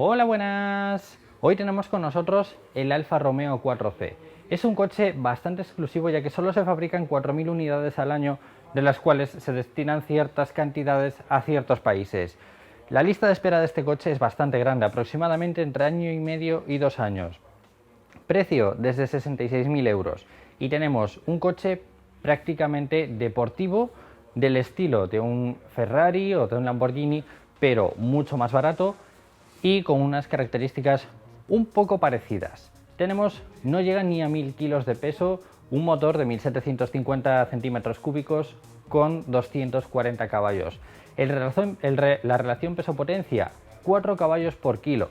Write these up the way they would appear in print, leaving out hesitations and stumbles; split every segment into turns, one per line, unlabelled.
Hola, buenas. Hoy tenemos con nosotros el Alfa Romeo 4C. Es un coche bastante exclusivo ya que solo se fabrican 4.000 unidades al año, de las cuales se destinan ciertas cantidades a ciertos países. La lista de espera de este coche es bastante grande, aproximadamente entre año y medio y 2 años. Precio desde 66.000 euros. Y tenemos un coche prácticamente deportivo, del estilo de un Ferrari o de un Lamborghini, pero mucho más barato y con unas características un poco parecidas. Tenemos, no llega ni a 1000 kilos de peso, un motor de 1750 centímetros cúbicos con 240 caballos. La relación peso-potencia, 4 caballos por kilo,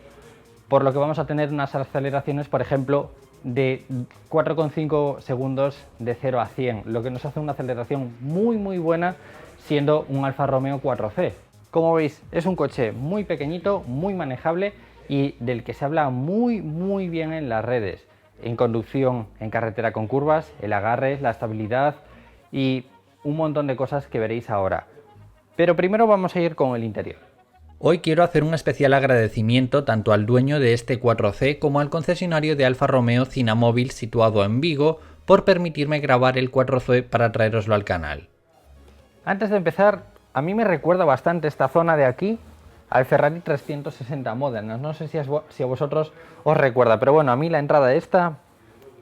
por lo que vamos a tener unas aceleraciones, por ejemplo, de 4,5 segundos de 0 a 100, lo que nos hace una aceleración muy buena siendo un Alfa Romeo 4C. Como veis, es un coche muy pequeñito, muy manejable y del que se habla muy bien en las redes, en conducción en carretera con curvas, el agarre, la estabilidad y un montón de cosas que veréis ahora. Pero primero vamos a ir con el interior. Hoy quiero hacer un especial agradecimiento tanto al dueño de este 4C como al concesionario de Alfa Romeo Cinamóvil situado en Vigo por permitirme grabar el 4C para traeroslo al canal. Antes de empezar, a mí me recuerda bastante esta zona de aquí al Ferrari 360 Modern. No sé si a vosotros os recuerda, pero bueno, a mí la entrada esta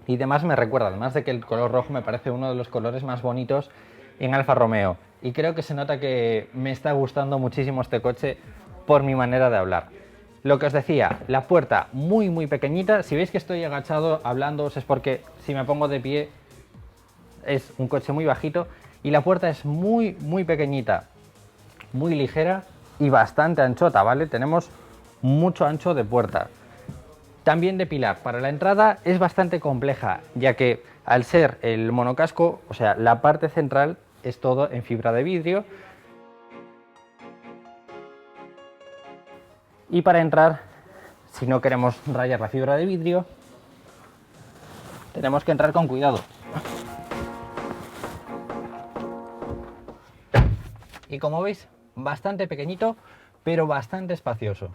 y demás me recuerda, además de que el color rojo me parece uno de los colores más bonitos en Alfa Romeo. Y creo que se nota que me está gustando muchísimo este coche por mi manera de hablar. Lo que os decía, la puerta muy pequeñita. Si veis que estoy agachado hablándoos es porque si me pongo de pie es un coche muy bajito y la puerta es muy pequeñita, muy ligera y bastante anchota, ¿vale? Tenemos mucho ancho de puerta. También de pilar, para la entrada es bastante compleja, ya que al ser el monocasco, o sea, la parte central es todo en fibra de vidrio. Y para entrar, si no queremos rayar la fibra de vidrio, tenemos que entrar con cuidado. Y como veis, bastante pequeñito, pero bastante espacioso.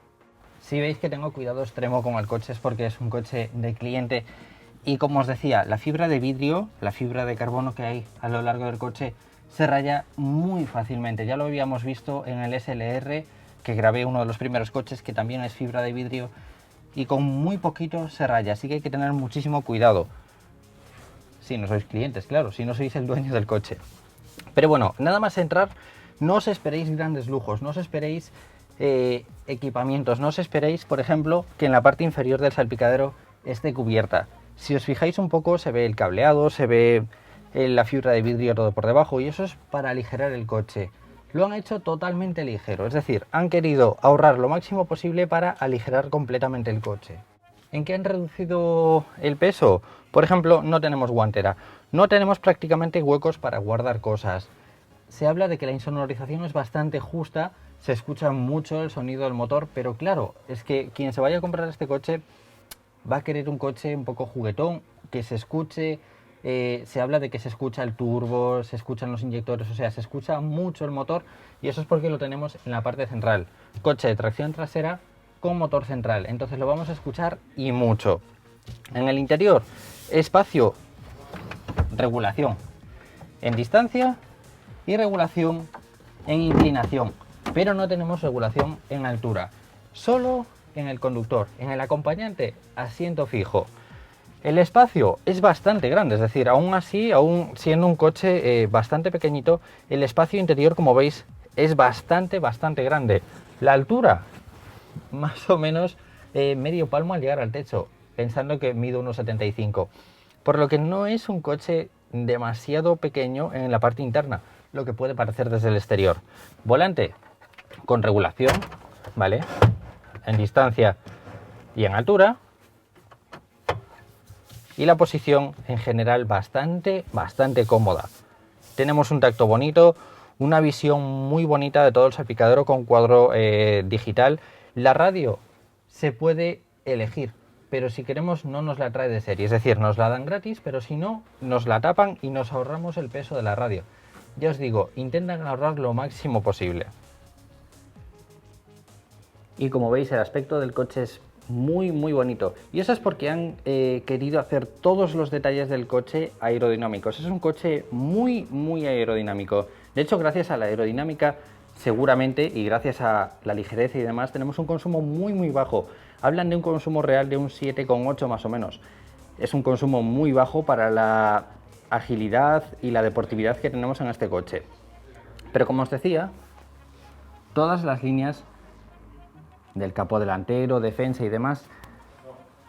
Si veis que tengo cuidado extremo con el coche es porque es un coche de cliente y como os decía, la fibra de vidrio, la fibra de carbono que hay a lo largo del coche se raya muy fácilmente. Ya lo habíamos visto en el SLR, que grabé uno de los primeros coches que también es fibra de vidrio y con muy poquito se raya, así que hay que tener muchísimo cuidado. Si no sois clientes, claro, si no sois el dueño del coche. Pero bueno, nada más entrar, no os esperéis grandes lujos, no os esperéis equipamientos, no os esperéis, por ejemplo, que en la parte inferior del salpicadero esté cubierta. Si os fijáis un poco, se ve el cableado, se ve la fibra de vidrio todo por debajo y eso es para aligerar el coche. Lo han hecho totalmente ligero, es decir, han querido ahorrar lo máximo posible para aligerar completamente el coche. ¿En qué han reducido el peso? Por ejemplo, no tenemos guantera, no tenemos prácticamente huecos para guardar cosas. Se habla de que la insonorización es bastante justa, se escucha mucho el sonido del motor, pero claro, es que quien se vaya a comprar este coche va a querer un coche un poco juguetón, que se escuche, se habla de que se escucha el turbo, se escuchan los inyectores, o sea, se escucha mucho el motor y eso es porque lo tenemos en la parte central. Coche de tracción trasera con motor central, entonces lo vamos a escuchar y mucho. En el interior, espacio, regulación en distancia y regulación en inclinación, pero no tenemos regulación en altura, solo en el conductor, en el acompañante, asiento fijo. El espacio es bastante grande, es decir, aún así, aún siendo un coche bastante pequeñito, el espacio interior, como veis, es bastante grande. La altura, más o menos medio palmo al llegar al techo, pensando que mido unos 75, por lo que no es un coche demasiado pequeño en la parte interna, lo que puede parecer desde el exterior. Volante con regulación, ¿vale? En distancia y en altura. Y la posición en general bastante cómoda. Tenemos un tacto bonito, una visión muy bonita de todo el salpicadero con cuadro digital. La radio se puede elegir, pero si queremos no nos la trae de serie, es decir, nos la dan gratis, pero si no, nos la tapan y nos ahorramos el peso de la radio. Ya os digo, intentan ahorrar lo máximo posible. Y como veis, el aspecto del coche es muy bonito, y eso es porque han querido hacer todos los detalles del coche aerodinámicos. Es un coche muy aerodinámico. De hecho, gracias a la aerodinámica seguramente, y gracias a la ligereza y demás, tenemos un consumo muy bajo. Hablan de un consumo real de un 7,8 más o menos. Es un consumo muy bajo para la agilidad y la deportividad que tenemos en este coche. Pero como os decía, todas las líneas del capó delantero, defensa y demás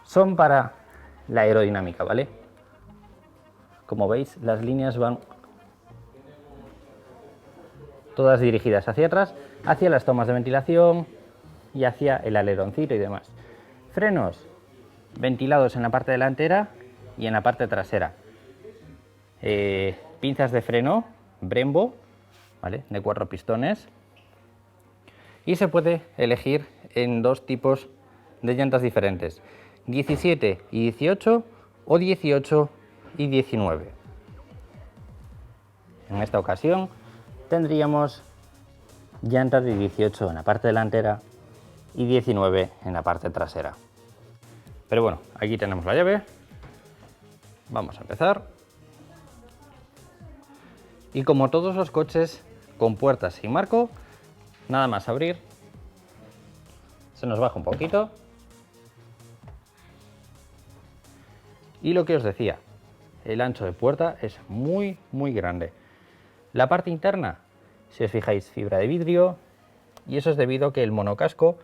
son para la aerodinámica, ¿vale? Como veis, las líneas van todas dirigidas hacia atrás, hacia las tomas de ventilación y hacia el aleroncito y demás. Frenos ventilados en la parte delantera y en la parte trasera. Pinzas de freno Brembo, ¿vale? De 4 pistones. Y se puede elegir en 2 tipos de llantas diferentes, 17 y 18 o 18 y 19. En esta ocasión tendríamos llantas de 18 en la parte delantera y 19 en la parte trasera. Pero bueno, aquí tenemos la llave. Vamos a empezar. Y como todos los coches con puertas sin marco, nada más abrir, se nos baja un poquito. Y lo que os decía, el ancho de puerta es muy grande. La parte interna, si os fijáis, fibra de vidrio, y eso es debido a que el monocasco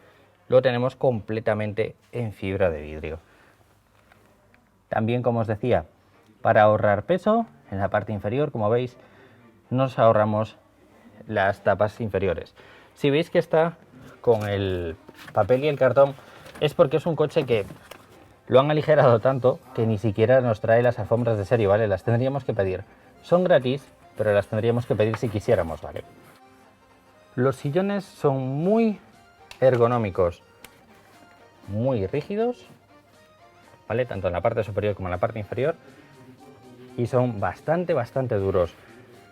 lo tenemos completamente en fibra de vidrio. También, como os decía, para ahorrar peso, en la parte inferior, como veis, nos ahorramos las tapas inferiores. Si veis que está con el papel y el cartón, es porque es un coche que lo han aligerado tanto que ni siquiera nos trae las alfombras de serie, ¿vale? Las tendríamos que pedir. Son gratis, pero las tendríamos que pedir si quisiéramos, ¿vale? Los sillones son muy ergonómicos, muy rígidos, ¿vale? Tanto en la parte superior como en la parte inferior, y son bastante duros,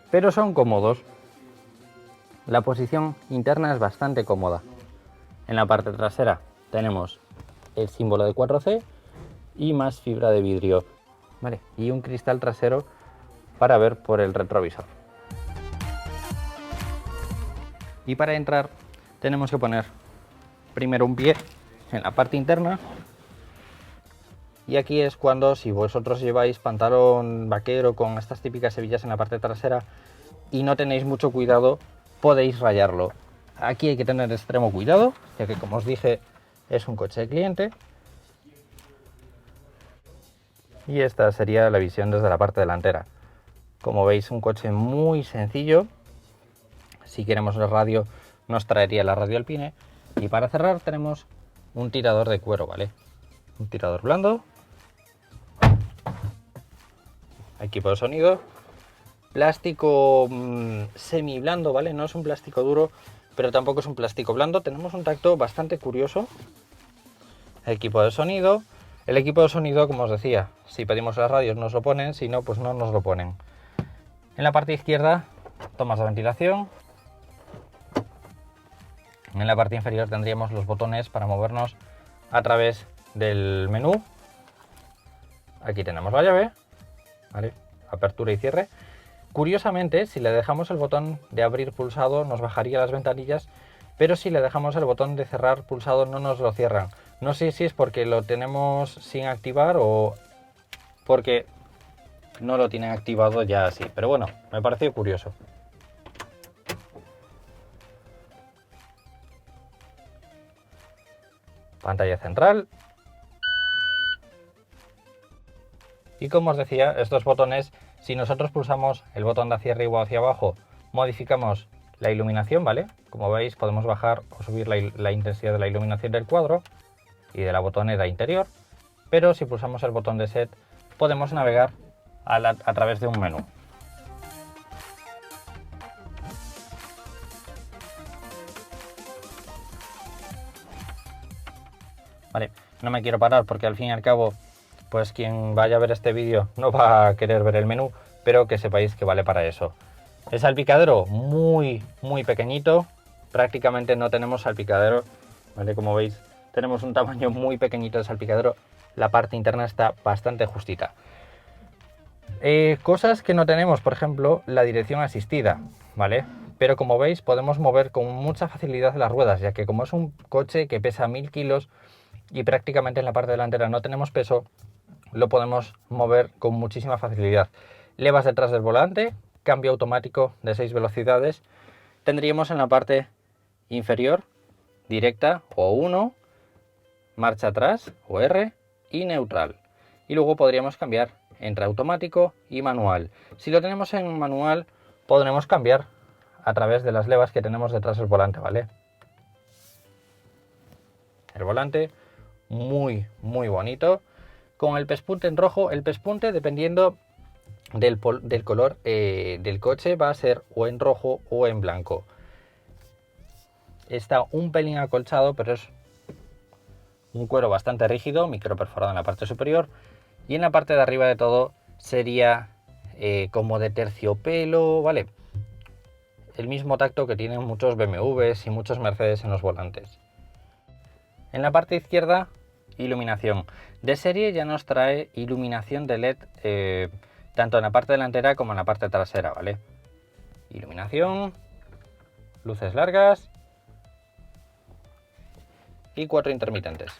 pero son cómodos. La posición interna es bastante cómoda. En la parte trasera tenemos el símbolo de 4C y más fibra de vidrio, ¿vale? Y un cristal trasero para ver por el retrovisor. Y para entrar tenemos que poner primero un pie en la parte interna, y aquí es cuando, si vosotros lleváis pantalón vaquero con estas típicas hebillas en la parte trasera y no tenéis mucho cuidado, podéis rayarlo. Aquí hay que tener extremo cuidado, ya que, como os dije, es un coche de cliente. Y esta sería la visión desde la parte delantera. Como veis, un coche muy sencillo. Si queremos la radio, nos traería la radio alpine. Y para cerrar tenemos un tirador de cuero, ¿vale? Un tirador blando. Equipo de sonido. Plástico semi blando, ¿vale? No es un plástico duro, pero tampoco es un plástico blando. Tenemos un tacto bastante curioso. Equipo de sonido. El equipo de sonido, como os decía, si pedimos las radios nos lo ponen, si no, pues no nos lo ponen. En la parte izquierda, tomas de ventilación. En la parte inferior tendríamos los botones para movernos a través del menú. Aquí tenemos la llave, ¿vale? Apertura y cierre. Curiosamente, si le dejamos el botón de abrir pulsado, nos bajaría las ventanillas, pero si le dejamos el botón de cerrar pulsado, no nos lo cierran. No sé si es porque lo tenemos sin activar o porque no lo tienen activado ya así, pero bueno, me pareció curioso. Pantalla central. Y como os decía, estos botones, si nosotros pulsamos el botón de hacia arriba o hacia abajo, modificamos la iluminación, ¿vale? Como veis, podemos bajar o subir la intensidad de la iluminación del cuadro y de la botonera interior, pero si pulsamos el botón de set, podemos navegar a través de un menú. Vale, no me quiero parar porque al fin y al cabo, pues quien vaya a ver este vídeo no va a querer ver el menú, pero que sepáis que vale para eso. El salpicadero muy pequeñito, prácticamente no tenemos salpicadero ¿vale? Como veis, tenemos un tamaño muy pequeñito de salpicadero, la parte interna está bastante justita. Cosas que no tenemos, por ejemplo, la dirección asistida, ¿vale? Pero como veis podemos mover con mucha facilidad las ruedas, ya que como es un coche que pesa 1000 kilos y prácticamente en la parte delantera no tenemos peso, lo podemos mover con muchísima facilidad. Levas detrás del volante, cambio automático de 6 velocidades. Tendríamos en la parte inferior directa o 1, marcha atrás o R y neutral. Y luego podríamos cambiar entre automático y manual. Si lo tenemos en manual, podremos cambiar a través de las levas que tenemos detrás del volante, ¿vale? El volante muy bonito, con el pespunte en rojo. El pespunte, dependiendo del color del coche, va a ser o en rojo o en blanco. Está un pelín acolchado, pero es un cuero bastante rígido, micro perforado en la parte superior, y en la parte de arriba de todo sería como de terciopelo, ¿vale? El mismo tacto que tienen muchos BMWs y muchos Mercedes en los volantes. En la parte izquierda, iluminación. De serie ya nos trae iluminación de LED tanto en la parte delantera como en la parte trasera, ¿vale? Iluminación, luces largas y 4 intermitentes.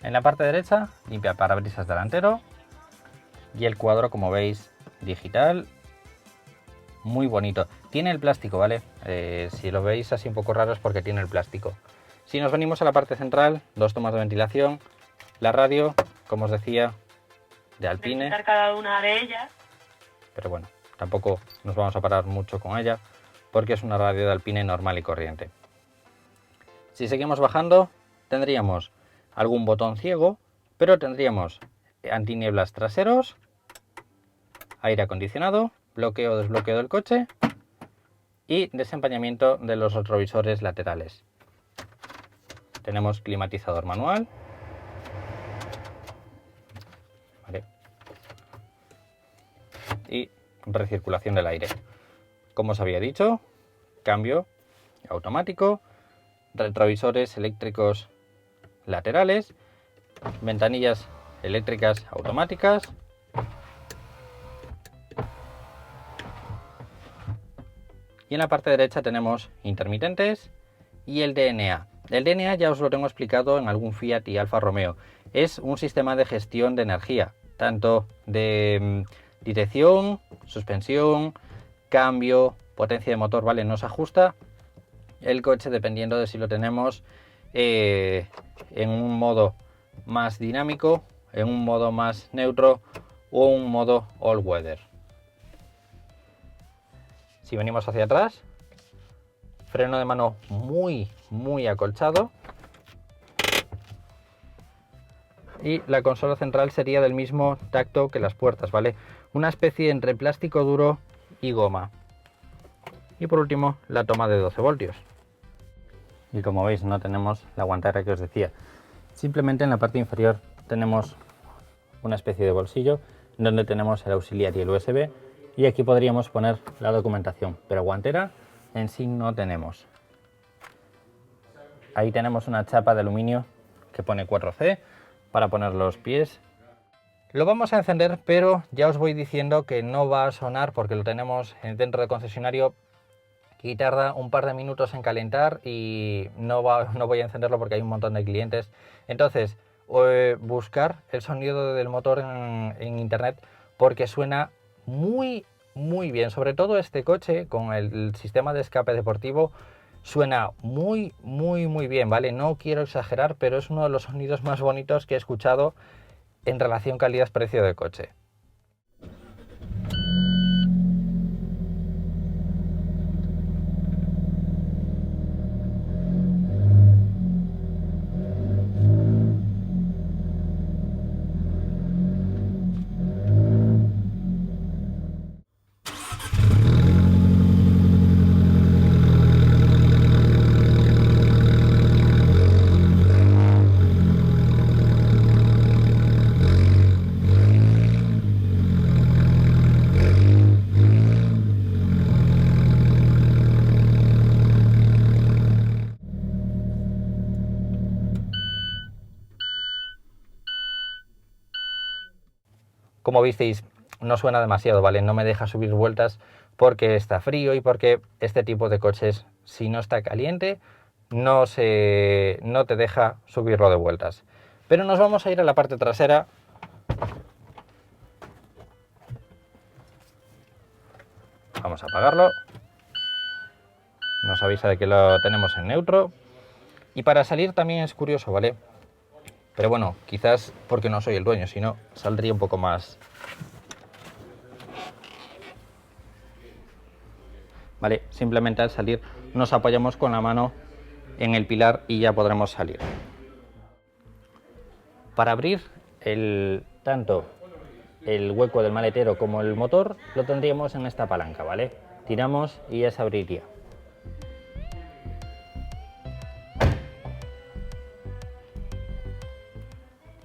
En la parte derecha, limpia parabrisas delantero y el cuadro, como veis, digital, muy bonito. Tiene el plástico, ¿vale? Si lo veis así un poco raro es porque tiene el plástico. Si nos venimos a la parte central, 2 tomas de ventilación, la radio, como os decía, de Alpine.
Cada una de ellas.
Pero bueno, tampoco nos vamos a parar mucho con ella porque es una radio de Alpine normal y corriente. Si seguimos bajando, tendríamos algún botón ciego, pero tendríamos antinieblas traseros, aire acondicionado, bloqueo o desbloqueo del coche y desempañamiento de los retrovisores laterales. Tenemos climatizador manual, ¿vale? Y recirculación del aire. Como os había dicho, cambio automático, retrovisores eléctricos laterales, ventanillas eléctricas automáticas, y en la parte derecha tenemos intermitentes y el DNA. El DNA ya os lo tengo explicado en algún Fiat y Alfa Romeo. Es un sistema de gestión de energía, tanto de dirección, suspensión, cambio, potencia de motor, ¿vale? Nos ajusta el coche dependiendo de si lo tenemos en un modo más dinámico, en un modo más neutro o un modo all weather. Si venimos hacia atrás, freno de mano muy acolchado, y la consola central sería del mismo tacto que las puertas, ¿vale? Una especie entre plástico duro y goma. Y por último, la toma de 12 voltios. Y como veis, no tenemos la guantera que os decía. Simplemente en la parte inferior tenemos una especie de bolsillo donde tenemos el auxiliar y el USB, y aquí podríamos poner la documentación, pero guantera en sí no tenemos. Ahí tenemos una chapa de aluminio que pone 4C para poner los pies. Lo vamos a encender, pero ya os voy diciendo que no va a sonar porque lo tenemos dentro del concesionario y tarda un par de minutos en calentar y no voy a encenderlo porque hay un montón de clientes. Entonces, buscar el sonido del motor en internet porque suena muy bien. Sobre todo este coche con el sistema de escape deportivo suena muy bien, ¿vale? No quiero exagerar, pero es uno de los sonidos más bonitos que he escuchado en relación calidad-precio de coche. Como visteis, no suena demasiado, ¿vale? No me deja subir vueltas porque está frío y porque este tipo de coches, si no está caliente, no te deja subirlo de vueltas. Pero nos vamos a ir a la parte trasera. Vamos a apagarlo. Nos avisa de que lo tenemos en neutro. Y para salir también es curioso, ¿vale? Pero bueno, quizás porque no soy el dueño, si no, saldría un poco más. Vale, simplemente al salir nos apoyamos con la mano en el pilar y ya podremos salir. Para abrir tanto el hueco del maletero como el motor lo tendríamos en esta palanca, ¿vale? Tiramos y ya se abriría.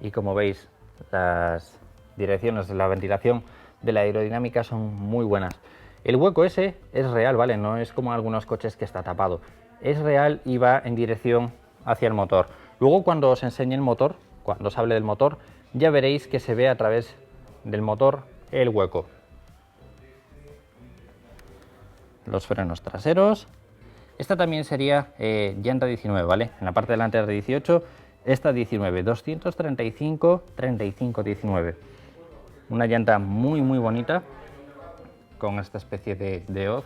Y como veis, las direcciones de la ventilación de la aerodinámica son muy buenas. El hueco ese es real, ¿vale? No es como algunos coches que está tapado. Es real y va en dirección hacia el motor. Luego cuando os enseñe el motor, cuando os hable del motor, ya veréis que se ve a través del motor el hueco. Los frenos traseros. Esta también sería llanta 19, ¿vale? En la parte delantera de 18, esta 19, 235, 35, 19. Una llanta muy bonita, con esta especie de hoz.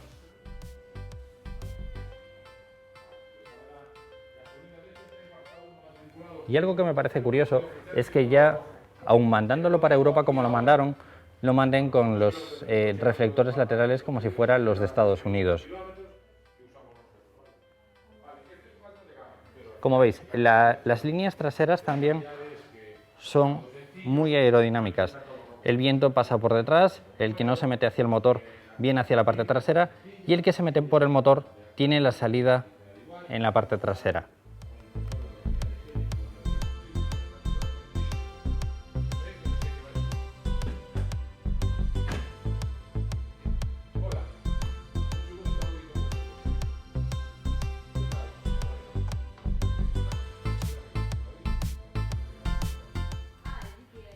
Y algo que me parece curioso es que ya, aun mandándolo para Europa como lo mandaron, lo manden con los reflectores laterales como si fueran los de Estados Unidos. Como veis, las líneas traseras también son muy aerodinámicas. El viento pasa por detrás, el que no se mete hacia el motor viene hacia la parte trasera y el que se mete por el motor tiene la salida en la parte trasera.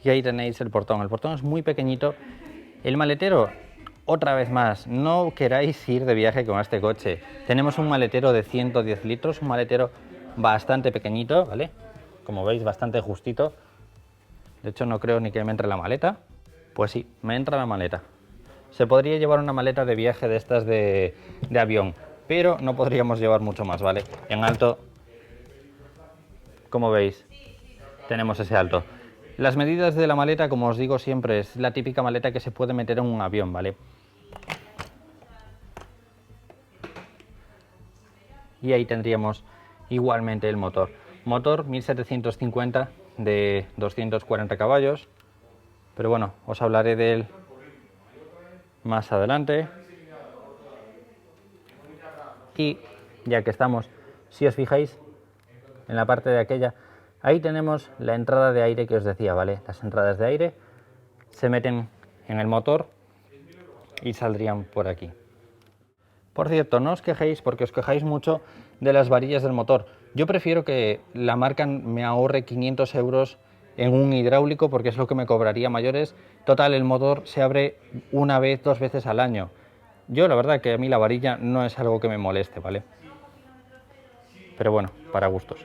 Y ahí tenéis el portón. El portón es muy pequeñito. El maletero, otra vez más, no queráis ir de viaje con este coche. Tenemos un maletero de 110 litros, un maletero bastante pequeñito, ¿vale? Como veis, bastante justito. De hecho, no creo ni que me entre la maleta. Pues sí, me entra la maleta. Se podría llevar una maleta de viaje de estas de avión, pero no podríamos llevar mucho más, ¿vale? En alto, como veis, tenemos ese alto. Las medidas de la maleta, como os digo siempre, es la típica maleta que se puede meter en un avión, ¿vale? Y ahí tendríamos igualmente el motor. Motor 1750 de 240 caballos, pero bueno, os hablaré de él más adelante. Y ya que estamos, si os fijáis en la parte de aquella, ahí tenemos la entrada de aire que os decía, ¿vale? Las entradas de aire se meten en el motor y saldrían por aquí. Por cierto, no os quejéis porque os quejáis mucho de las varillas del motor. Yo prefiero que la marca me ahorre 500 euros en un hidráulico porque es lo que me cobraría mayores. Total, el motor se abre una vez, dos veces al año. Yo la verdad que a mí la varilla no es algo que me moleste, ¿vale? Pero bueno, para gustos.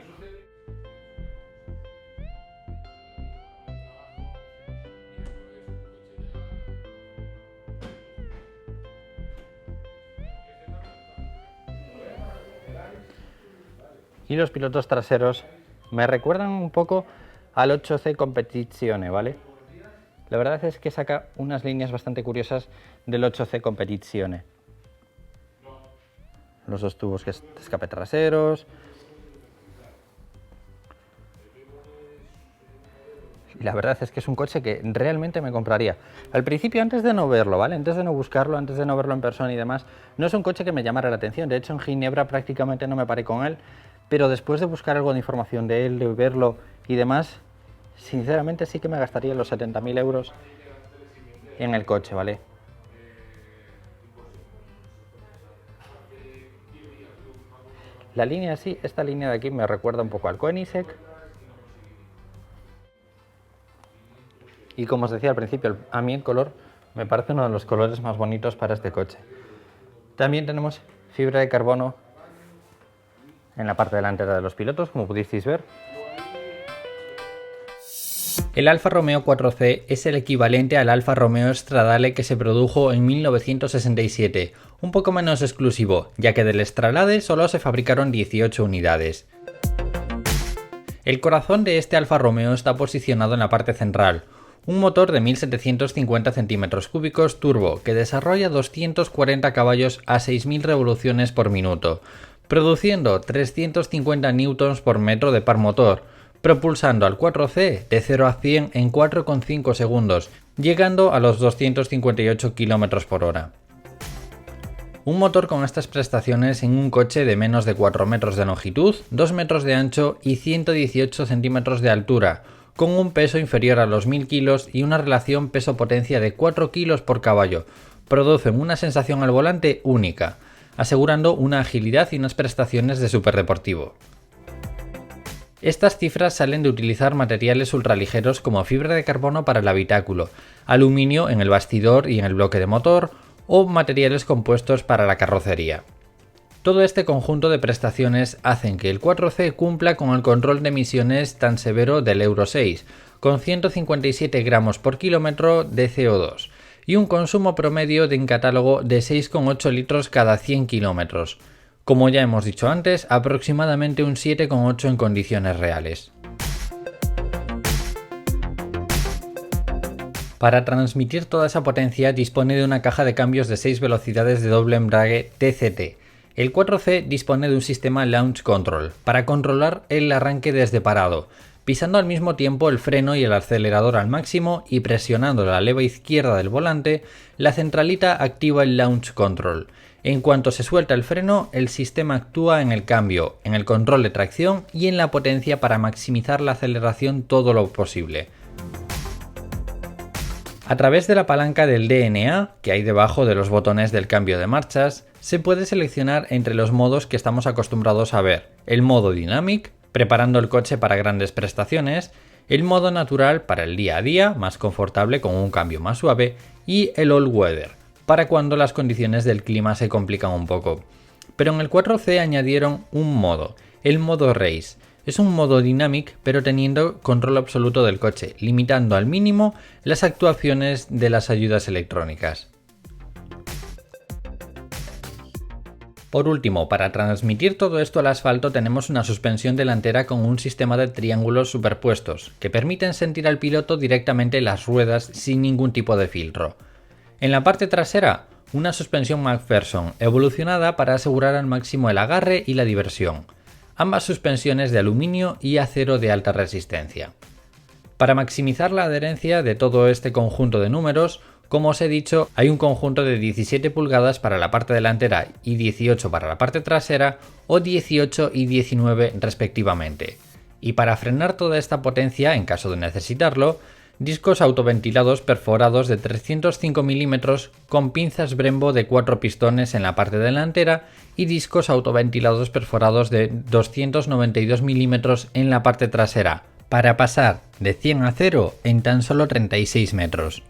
Y los pilotos traseros me recuerdan un poco al 8C Competizione, ¿vale? La verdad es que saca unas líneas bastante curiosas del 8C Competizione. Los dos tubos de escape traseros. Y la verdad es que es un coche que realmente me compraría. Al principio, antes de no verlo, ¿vale? Antes de no buscarlo, antes de no verlo en persona y demás, no es un coche que me llamara la atención. De hecho, en Ginebra prácticamente no me paré con él. Pero después de buscar algo de información de él, de verlo y demás, sinceramente sí que me gastaría los 70.000 euros en el coche, ¿vale? La línea sí, esta línea de aquí me recuerda un poco al Koenigsegg. Y como os decía al principio, a mí el color me parece uno de los colores más bonitos para este coche. También tenemos fibra de carbono en la parte delantera de los pilotos, como pudisteis ver. El Alfa Romeo 4C es el equivalente al Alfa Romeo Stradale que se produjo en 1967, un poco menos exclusivo, ya que del Stradale solo se fabricaron 18 unidades. El corazón de este Alfa Romeo está posicionado en la parte central, un motor de 1750 cm3 turbo que desarrolla 240 caballos a 6.000 revoluciones por minuto, produciendo 350 Nm por metro de par motor, propulsando al 4C de 0 a 100 en 4,5 segundos, llegando a los 258 km por hora. Un motor con estas prestaciones en un coche de menos de 4 metros de longitud, 2 metros de ancho y 118 centímetros de altura, con un peso inferior a los 1000 kilos y una relación peso-potencia de 4 kilos por caballo, producen una sensación al volante única, asegurando una agilidad y unas prestaciones de superdeportivo. Estas cifras salen de utilizar materiales ultraligeros como fibra de carbono para el habitáculo, aluminio en el bastidor y en el bloque de motor, o materiales compuestos para la carrocería. Todo este conjunto de prestaciones hacen que el 4C cumpla con el control de emisiones tan severo del Euro 6, con 157 gramos por kilómetro de CO2 y un consumo promedio en catálogo de 6,8 litros cada 100 kilómetros. Como ya hemos dicho antes, aproximadamente un 7,8 en condiciones reales. Para transmitir toda esa potencia dispone de una caja de cambios de 6 velocidades de doble embrague TCT. El 4C dispone de un sistema Launch Control para controlar el arranque desde parado, pisando al mismo tiempo el freno y el acelerador al máximo y presionando la leva izquierda del volante, la centralita activa el Launch Control. En cuanto se suelta el freno, el sistema actúa en el cambio, en el control de tracción y en la potencia para maximizar la aceleración todo lo posible. A través de la palanca del DNA, que hay debajo de los botones del cambio de marchas, se puede seleccionar entre los modos que estamos acostumbrados a ver: el modo Dynamic, preparando el coche para grandes prestaciones, el modo natural para el día a día, más confortable con un cambio más suave, y el All Weather, para cuando las condiciones del clima se complican un poco. Pero en el 4C añadieron un modo, el modo Race. Es un modo Dynamic, pero teniendo control absoluto del coche, limitando al mínimo las actuaciones de las ayudas electrónicas. Por último, para transmitir todo esto al asfalto tenemos una suspensión delantera con un sistema de triángulos superpuestos, que permiten sentir al piloto directamente las ruedas sin ningún tipo de filtro. En la parte trasera, una suspensión McPherson evolucionada para asegurar al máximo el agarre y la diversión. Ambas suspensiones de aluminio y acero de alta resistencia. Para maximizar la adherencia de todo este conjunto de números, como os he dicho, hay un conjunto de 17 pulgadas para la parte delantera y 18 para la parte trasera, o 18 y 19 respectivamente. Y para frenar toda esta potencia, en caso de necesitarlo, discos autoventilados perforados de 305 mm con pinzas Brembo de 4 pistones en la parte delantera y discos autoventilados perforados de 292 mm en la parte trasera, para pasar de 100 a 0 en tan solo 36 metros.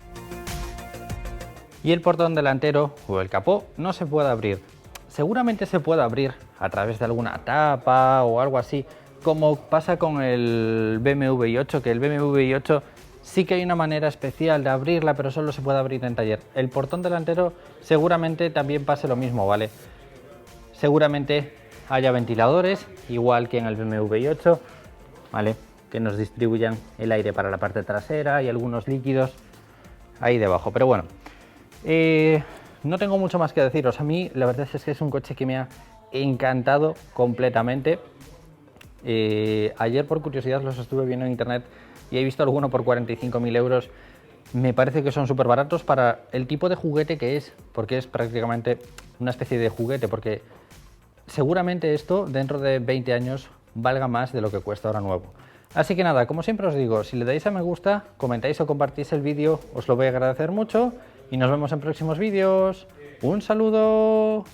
y el portón delantero o el capó no se puede abrir. Seguramente se puede abrir a través de alguna tapa o algo así, como pasa con el BMW i8, que el BMW i8 sí que hay una manera especial de abrirla, pero solo se puede abrir en taller. El portón delantero seguramente también pase lo mismo, ¿vale? Seguramente haya ventiladores, igual que en el BMW i8, ¿vale? Que nos distribuyan el aire para la parte trasera y algunos líquidos ahí debajo. Pero bueno, no tengo mucho más que deciros. A mí la verdad es que es un coche que me ha encantado completamente. Ayer por curiosidad los estuve viendo en internet y he visto alguno por 45.000 euros. Me parece que son súper baratos para el tipo de juguete que es, porque es prácticamente una especie de juguete, porque seguramente esto dentro de 20 años valga más de lo que cuesta ahora nuevo. Así que nada, como siempre os digo, si le dais a me gusta, comentáis o compartís el vídeo, os lo voy a agradecer mucho y nos vemos en próximos vídeos. ¡Un saludo!